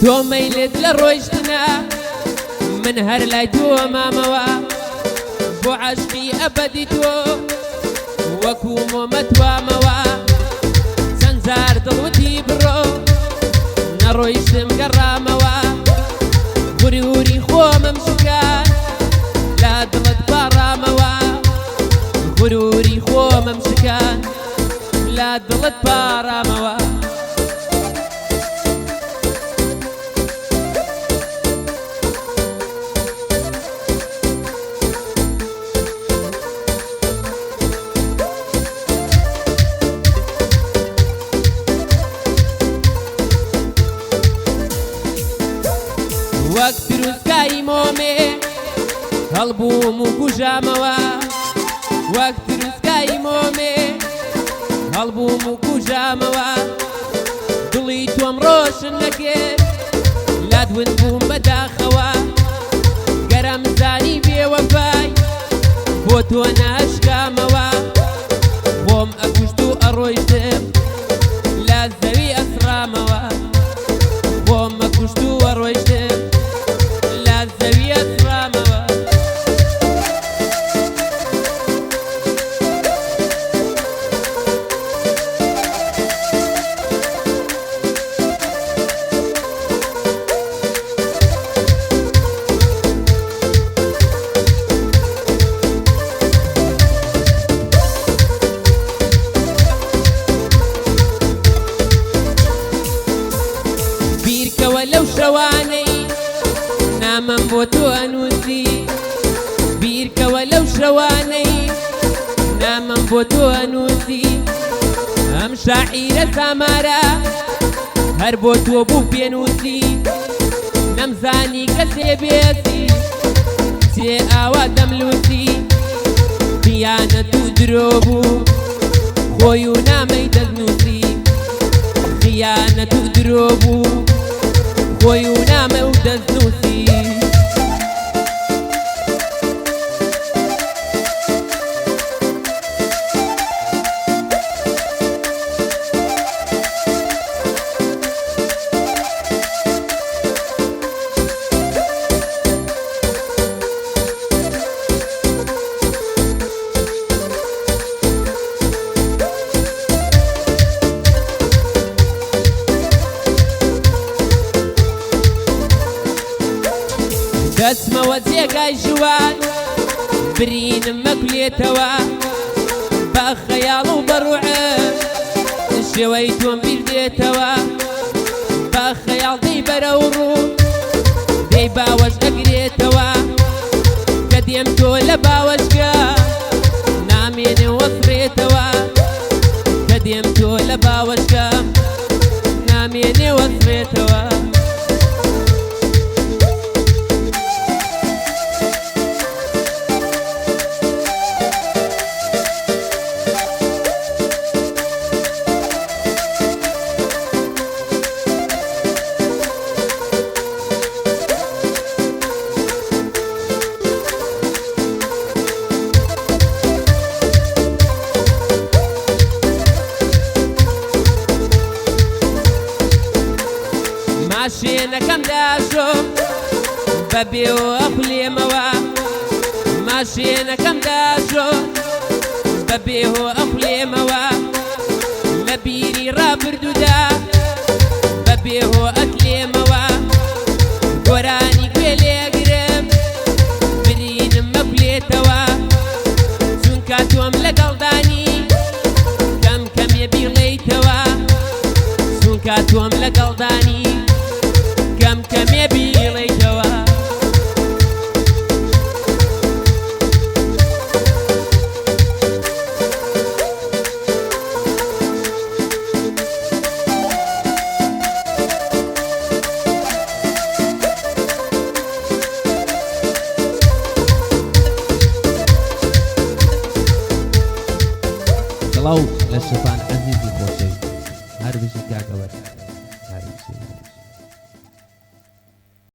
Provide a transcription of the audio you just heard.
تۆ مەیلت لە ڕۆیشتنە من هەر لای تۆ مامەوە بۆ عاشقی ئەبەدی تۆ وەکو مۆمە توامەوە چەند جار دڵوتی بڕۆ نەڕۆیشتم گەڕامەوە غوروری خۆمم شکان لا دڵت پاڕامەوە غوروری خۆمم شکان لا دڵت پاڕامەوە وەک تروسکایی مۆمێ هەڵبووم و کوژامەوە وەک تروسکایی مۆمێ هەڵبووم و کوژامەوە دڵی تۆم ڕۆشن نەکرد لادون بووم بەداخەوە گەرم زانی بێوەفای بۆ تۆ ناشکامەوە خۆم ئەکوشت و ئەڕۆیشتم لا زەوی ئەسرامەوە خۆم ئەکوشت و ئەڕۆیشتم لا زەوی ئەسرامەوە بیرکەوە لەو شەوانەی نامەم بۆ تۆ ئەنووسی بیرکەوە لەو شەوانەی نامەم بۆ تۆ ئەنووسی ئەم شاعیرە سامارە هەر بۆ تۆ بوو پێنووسی نەمزانی کەسێ بێسی چێ ئاوا دەملووسی خیانەت و درۆ بوو خۆی و نامەی دەستنووسی خیانەت و درۆ بوو خۆی و نامە و دەستنووسی دەچمەوە جێگای ژوان برینم مەکولێتەوە بە خەیاڵ و بەڕوعم شێوەی تۆم بیر دێتەوە بە خەیاڵ دەی بەرەو ڕوو دەی باوەش ئەگرێتەوە کە دێم تۆ لە باوەشگا نامێنێ وەسڕێتەوە کە دێم تۆ لە باوەشگا نامێنێ وەسڕێتەوە ماشێنەکەم داژۆم بەبێوە ئەخولێمەوە ماشێنەکەم داژۆم بەبێوە ئەخولێمەوە لە بیری ڕابردوودا بەبێوە ئەکلێمەوە گۆرانی گوێ لێگرم برینم مەکولێتەوە چونکە تۆم لەگەڵدانی کەم کەمێ بیڵێیتەوە چونکە تۆم لەگەڵدانی کەم کەمێ بیڵێیتەوە تەواو لە شەفان عەزیزی خۆشەوی هەر بژی کاکەوە هەر بژی